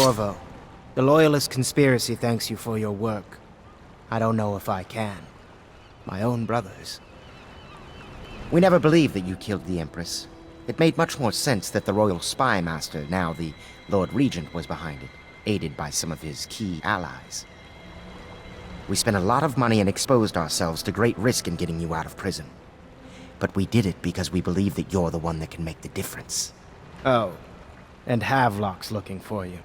Corvo, the Loyalist conspiracy thanks you for your work. I don't know if I can. My own brothers. We never believed that you killed the Empress. It made much more sense that the Royal Spy Master, now the Lord Regent, was behind it, aided by some of his key allies. We spent a lot of money and exposed ourselves to great risk in getting you out of prison. But we did it because we believe that you're the one that can make the difference. Oh, and Havelock's looking for you.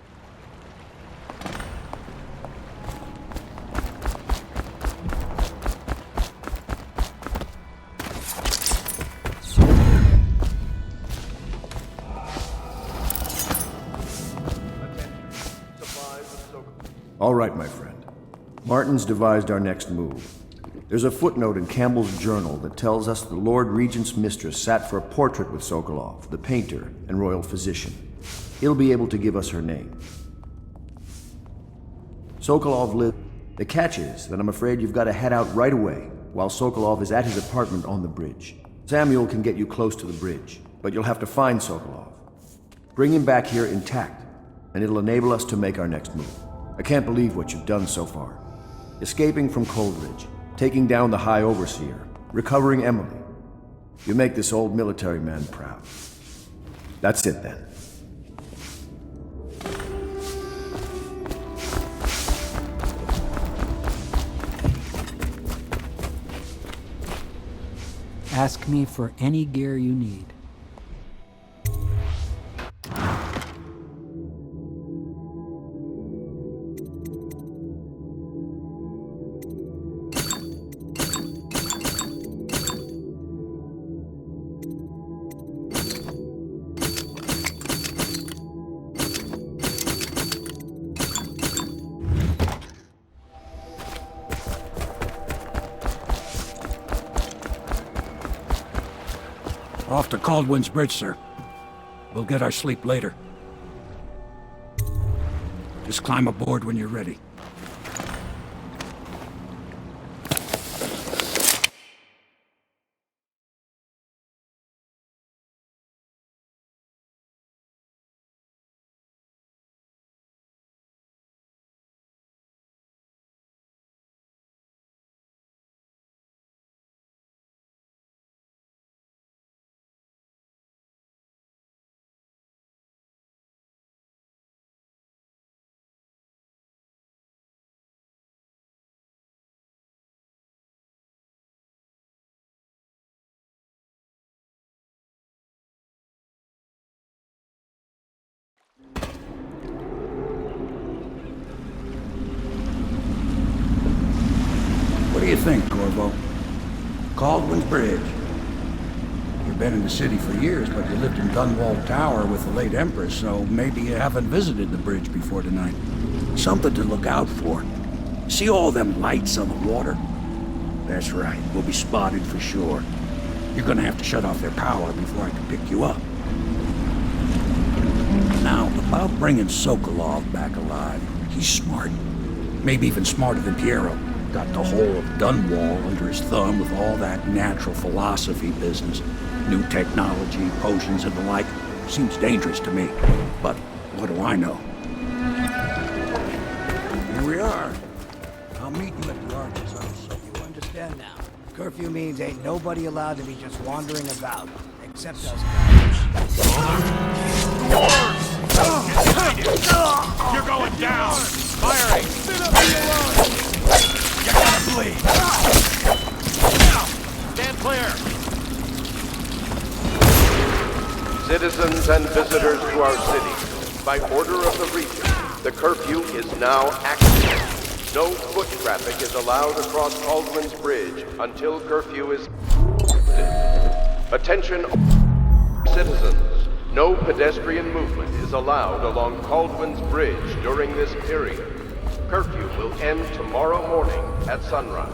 All right, my friend. Martin's devised our next move. There's a footnote in Campbell's journal that tells us the Lord Regent's mistress sat for a portrait with Sokolov, the painter and royal physician. He'll be able to give us her name. Sokolov lived. The catch is that I'm afraid you've got to head out right away while Sokolov is at his apartment on the bridge. Samuel can get you close to the bridge, but you'll have to find Sokolov. Bring him back here intact, and it'll enable us to make our next move. I can't believe what you've done so far. Escaping from Coldridge, taking down the High Overseer, recovering Emily. You make this old military man proud. That's it then. Ask me for any gear you need. Off to Kaldwin's bridge, sir. We'll get our sleep later. Just climb aboard when you're ready. What do you think, Corvo? Kaldwin's bridge. You've been in the city for years, but you lived in Dunwall Tower with the late Empress, so maybe you haven't visited the bridge before tonight. Something to look out for. See all them lights on the water? That's right, we'll be spotted for sure. You're gonna have to shut off their power before I can pick you up. Now, about bringing Sokolov back alive, he's smart. Maybe even smarter than Piero. Got the whole of Dunwall under his thumb with all that natural philosophy business. New technology, potions and the like. Seems dangerous to me. But what do I know? Here we are. I'll meet you at the Arches house. You understand now. Curfew means ain't nobody allowed to be just wandering about. Except us guys. You're going down! Firing! You gotta bleed! Stand clear! Citizens and visitors to our city, by order of the Regent, the curfew is now active. No foot traffic is allowed across Kaldwin's bridge until curfew is lifted. Attention, citizens. No pedestrian movement is allowed along Kaldwin's bridge during this period. Curfew will end tomorrow morning at sunrise.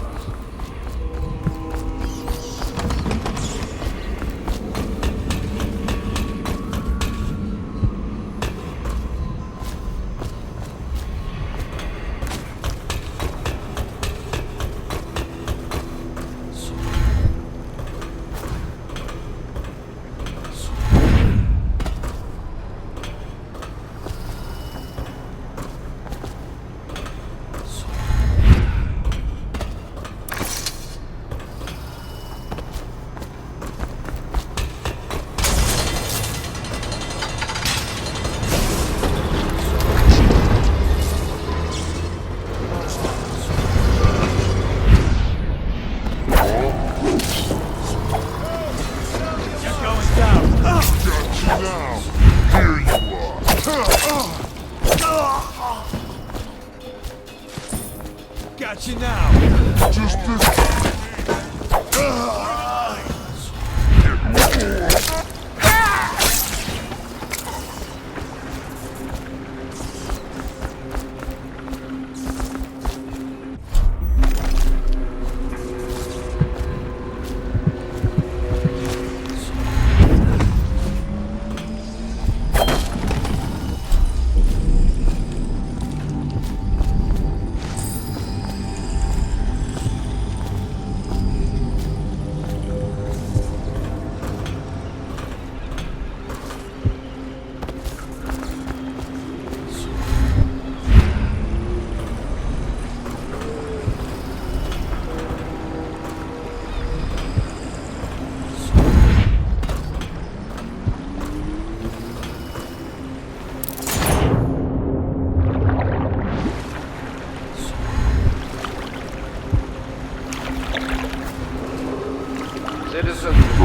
Citizens to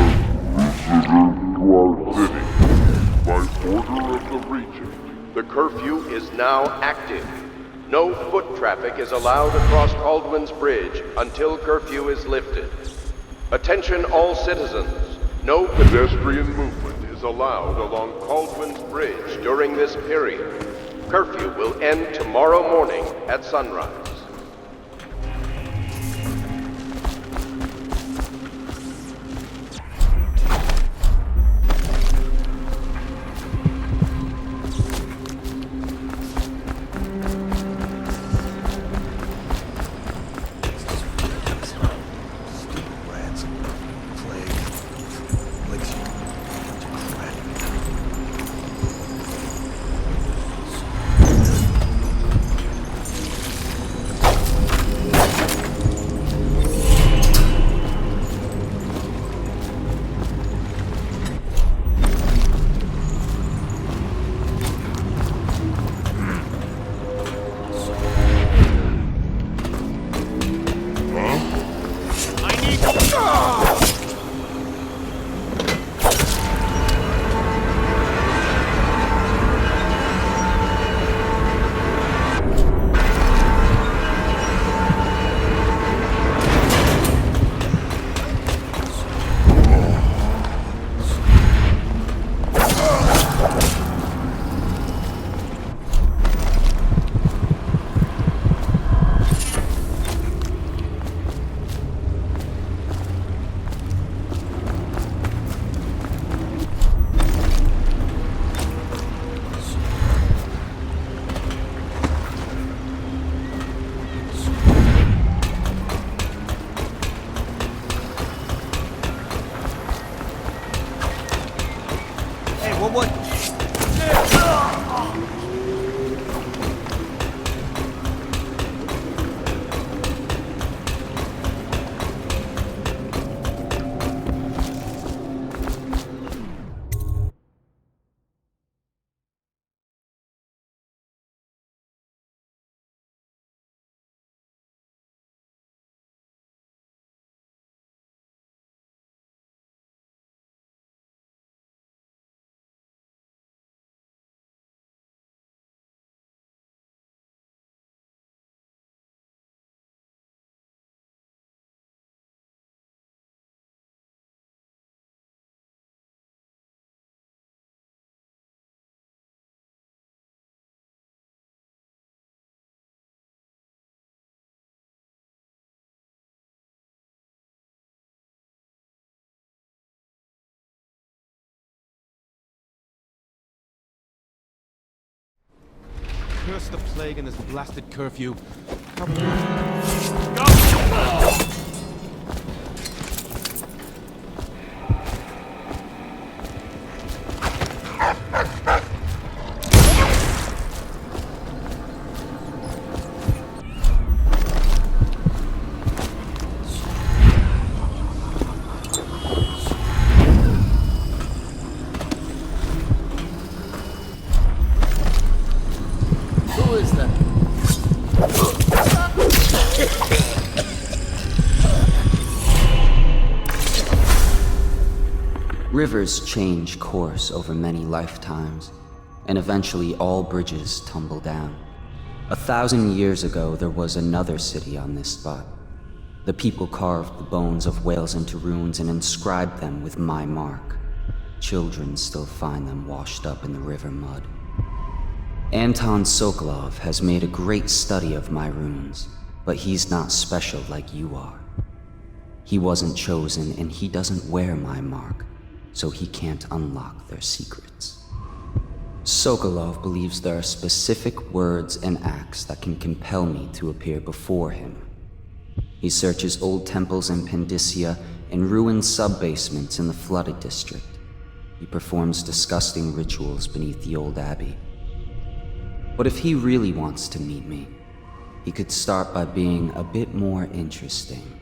our city. By order of the Regent. The curfew is now active. No foot traffic is allowed across Kaldwin's Bridge until curfew is lifted. Attention all citizens. No pedestrian movement is allowed along Kaldwin's Bridge during this period. Curfew will end tomorrow morning at sunrise. Curse the plague and this blasted curfew. Rivers change course over many lifetimes, and eventually all bridges tumble down. 1,000 years ago, there was another city on this spot. The people carved the bones of whales into runes and inscribed them with my mark. Children still find them washed up in the river mud. Anton Sokolov has made a great study of my runes, but he's not special like you are. He wasn't chosen, and he doesn't wear my mark, so he can't unlock their secrets. Sokolov believes there are specific words and acts that can compel me to appear before him. He searches old temples in Pendicia and ruined sub-basements in the flooded district. He performs disgusting rituals beneath the old abbey. But if he really wants to meet me, he could start by being a bit more interesting.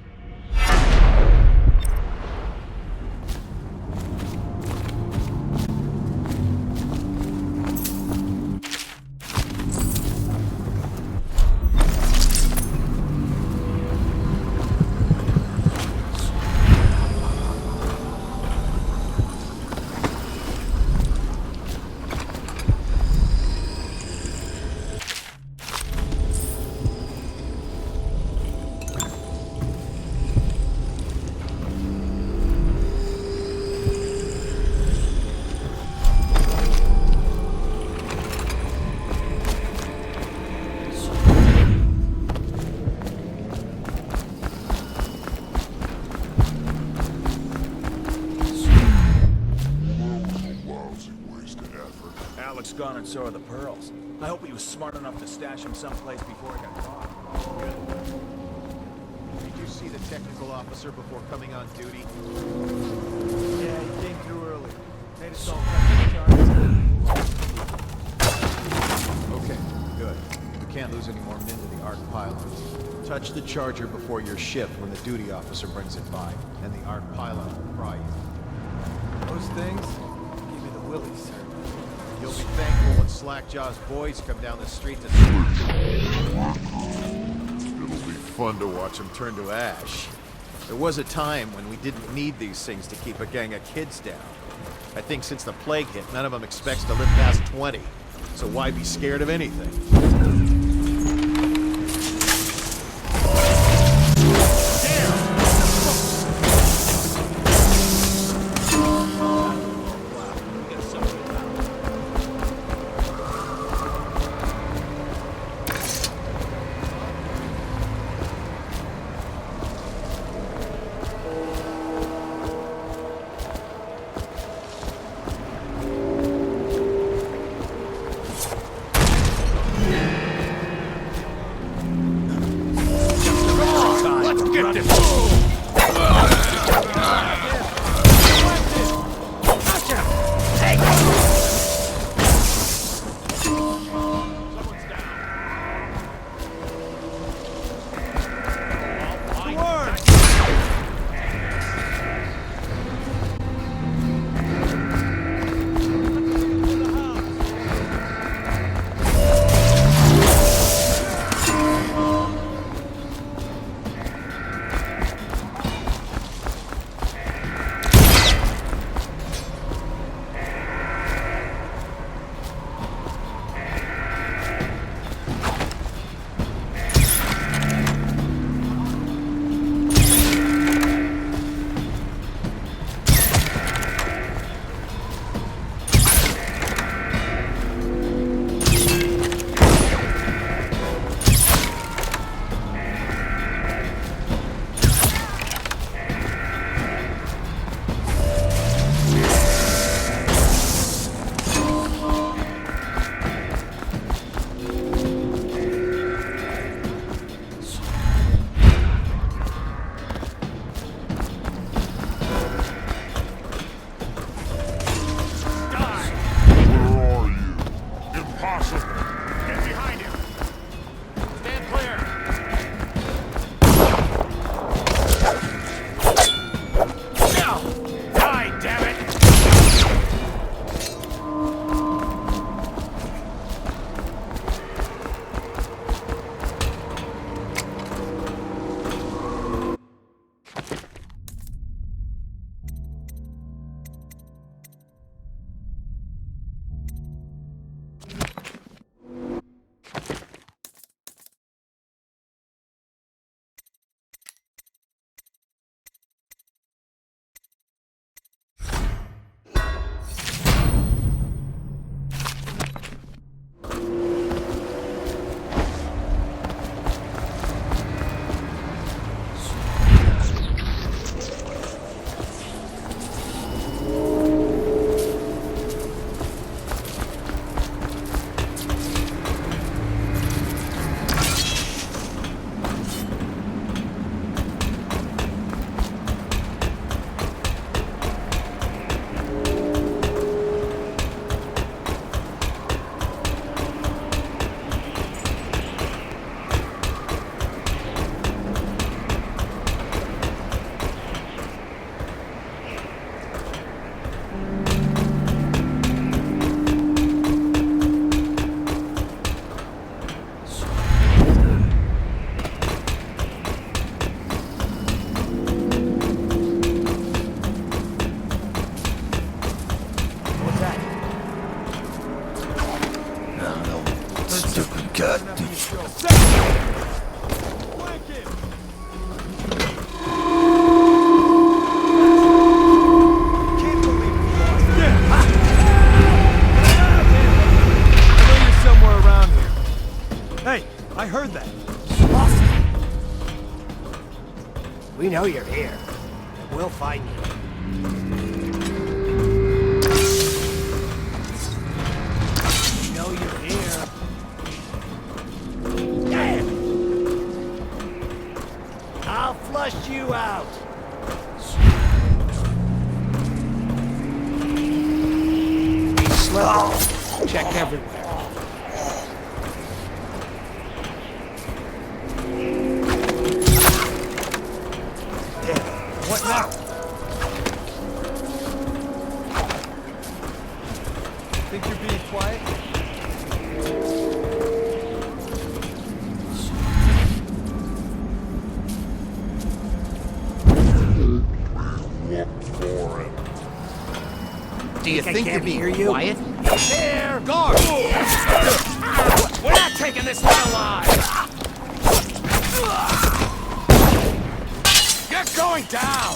Alec's gone and so are the pearls. I hope he was smart enough to stash them someplace before he got caught. Did you see the technical officer before coming on duty? Yeah, he came through early. Made us all charge. Okay, good. We can't lose any more men to the Ark pylons. Touch the charger before your shift when the duty officer brings it by, and the Ark pylon will pry you. Those things give me the willies, sir. You'll be thankful when Slackjaw's boys come down the street to... It'll be fun to watch them turn to ash. There was a time when we didn't need these things to keep a gang of kids down. I think since the plague hit, none of them expects to live past 20. So why be scared of anything? We know you're here. We'll find you. Checked everywhere. What now? Think you're being quiet? Do you think you're being you? quiet? There! Guard! We're not taking this one alive! You're going down!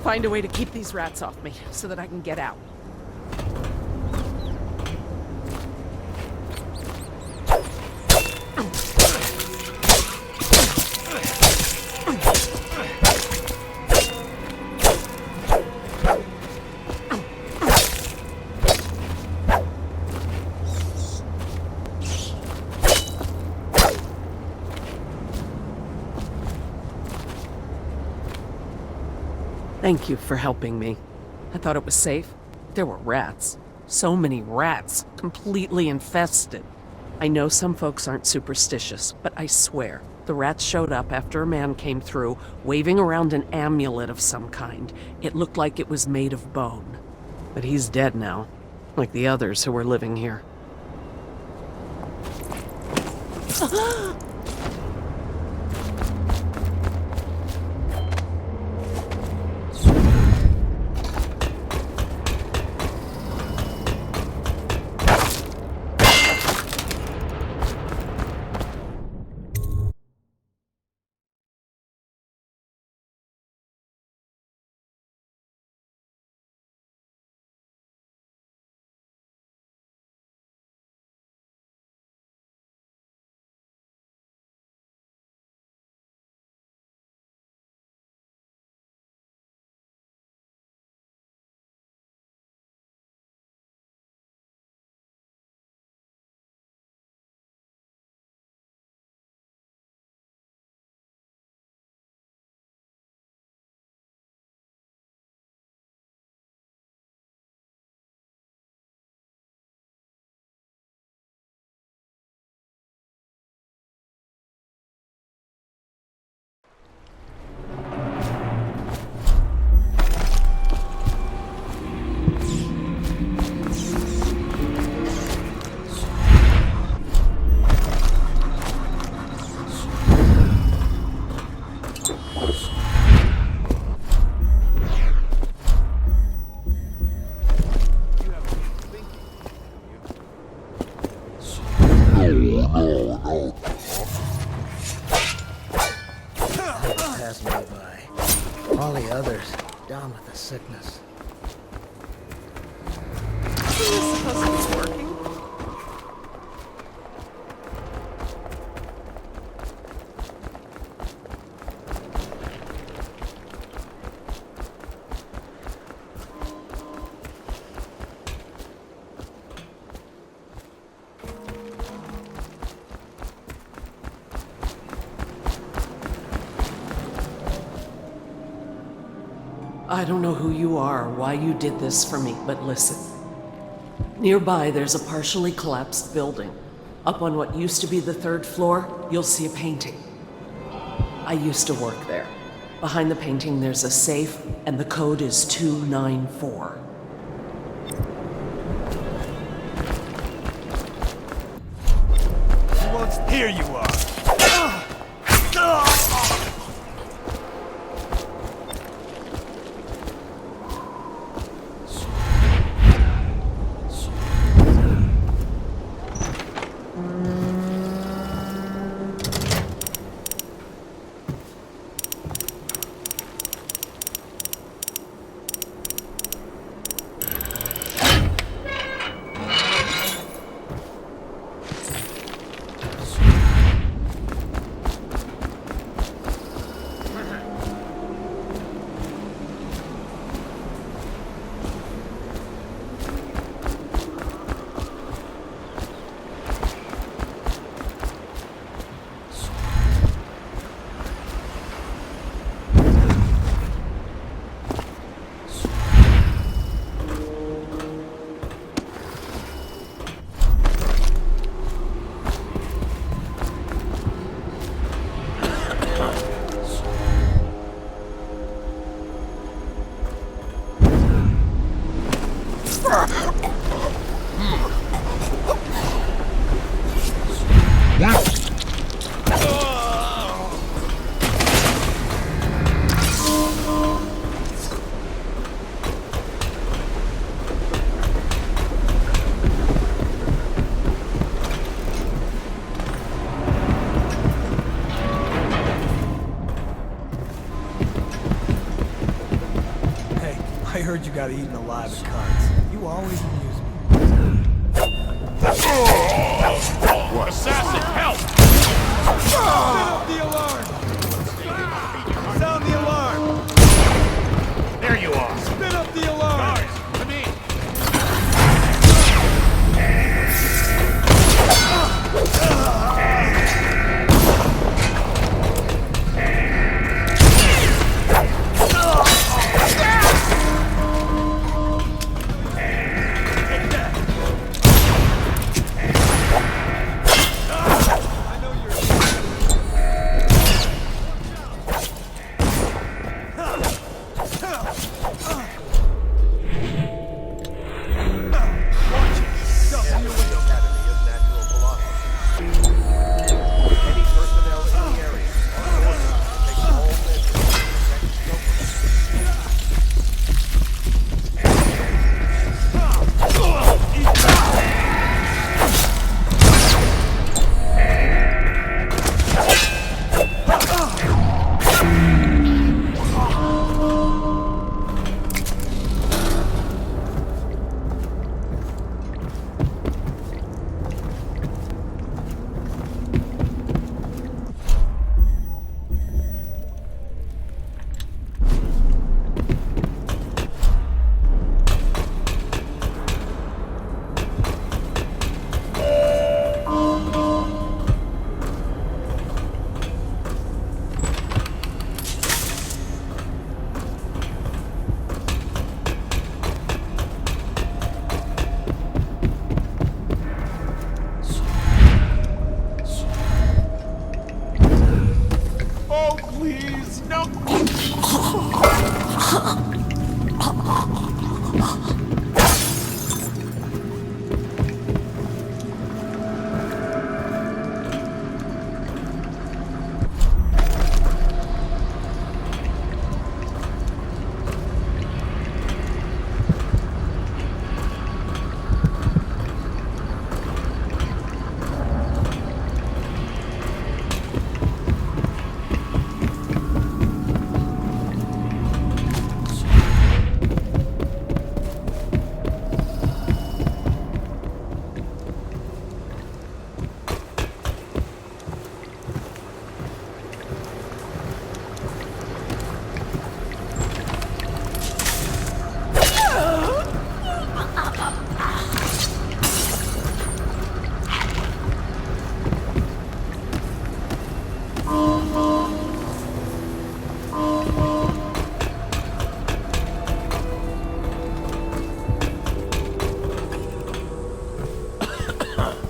Find a way to keep these rats off me, so that I can get out. Thank you for helping me. I thought it was safe. There were rats. So many rats, completely infested. I know some folks aren't superstitious, but I swear, the rats showed up after a man came through, waving around an amulet of some kind. It looked like it was made of bone. But he's dead now, like the others who were living here. Pass me by. All the others down with the sickness. Is this supposed to be working? I don't know who you are or why you did this for me, but listen. Nearby, there's a partially collapsed building. Up on what used to be the 3rd floor, you'll see a painting. I used to work there. Behind the painting, there's a safe, and the code is 294. Here you are. I heard you got eaten alive at cards. You always amuse me. Assassin, help! Set up the alarm! Sound the alarm! There you are! Spin up the alarm! Guards, come in!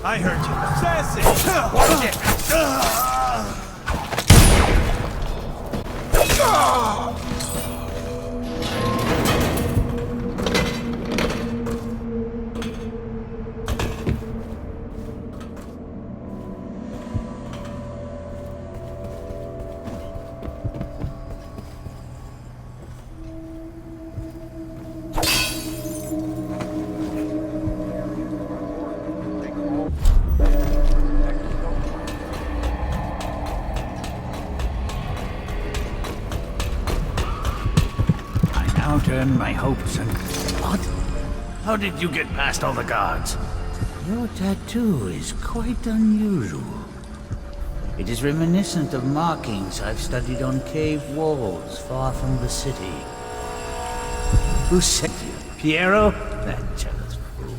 I heard you. Assassin! Watch it! Now turn my hopes and... What? How did you get past all the guards? Your tattoo is quite unusual. It is reminiscent of markings I've studied on cave walls far from the city. Who sent you? Piero? That jealous fool.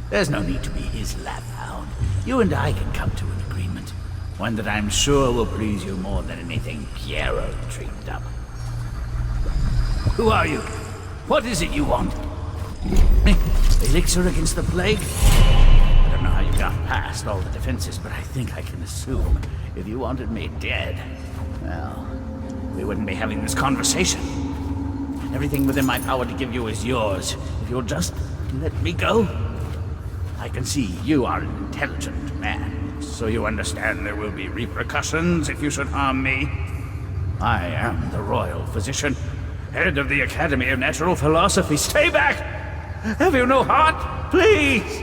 There's no need to be his laphound. You and I can come to an agreement. One that I'm sure will please you more than anything Piero dreamed up. Who are you? What is it you want? Elixir against the plague? I don't know how you got past all the defenses, but I think I can assume if you wanted me dead, well, we wouldn't be having this conversation. Everything within my power to give you is yours. If you'll just let me go. I can see you are an intelligent man, so you understand there will be repercussions if you should harm me. I am the royal physician. Head of the Academy of Natural Philosophy. Stay back! Have you no heart? Please!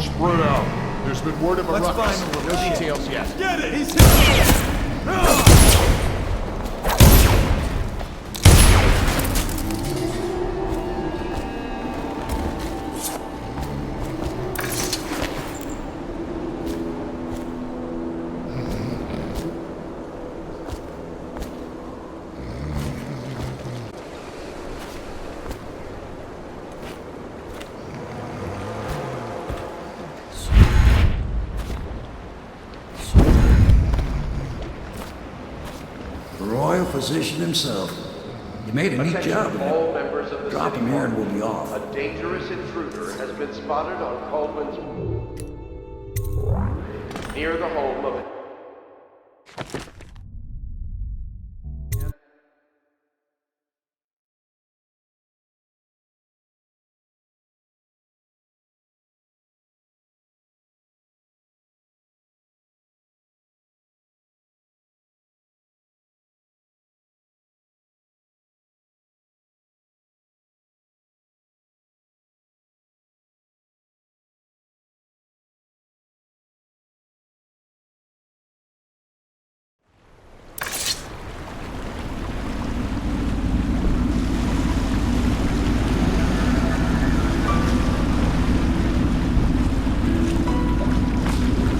Spread out. There's been word of a Let's ruckus. find him. No details yet. Get it! He's here! The royal physician himself. You made a neat job of all it. members of the Drop city him here and guard. we'll be off. A dangerous intruder has been spotted on Kaldwin's... near the home of...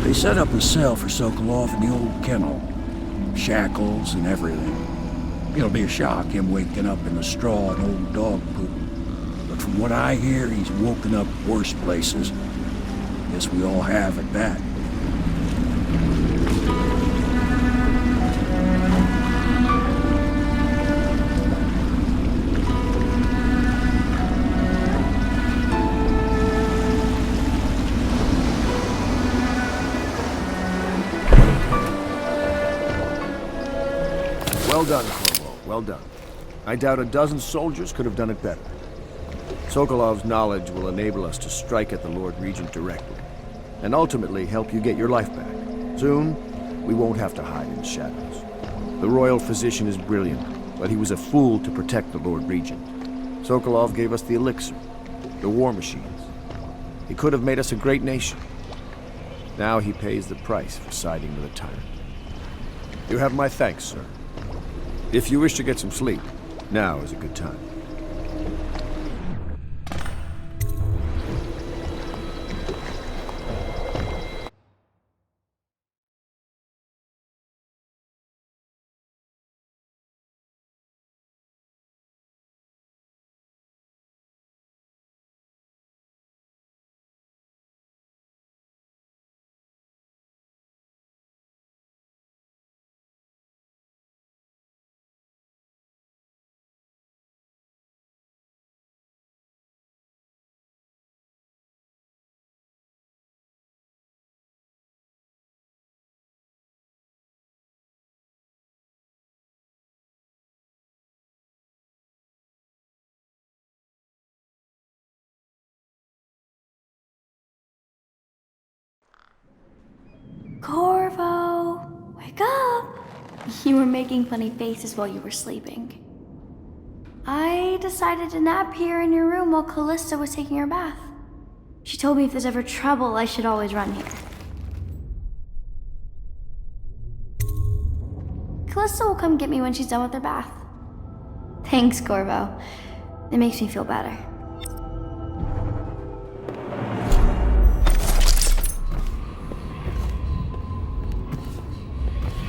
They set up a cell for Sokolov in the old kennel. Shackles and everything. It'll be a shock, him waking up in the straw and old dog poop. But from what I hear, he's woken up worse places. Guess we all have at that. Well done, Cornwall. Well done. I doubt a dozen soldiers could have done it better. Sokolov's knowledge will enable us to strike at the Lord Regent directly, and ultimately help you get your life back. Soon, we won't have to hide in the shadows. The royal physician is brilliant, but he was a fool to protect the Lord Regent. Sokolov gave us the elixir, the war machines. He could have made us a great nation. Now he pays the price for siding with a tyrant. You have my thanks, sir. If you wish to get some sleep, now is a good time. Corvo, wake up! You were making funny faces while you were sleeping. I decided to nap here in your room while Callista was taking her bath. She told me if there's ever trouble, I should always run here. Callista will come get me when she's done with her bath. Thanks, Corvo. It makes me feel better.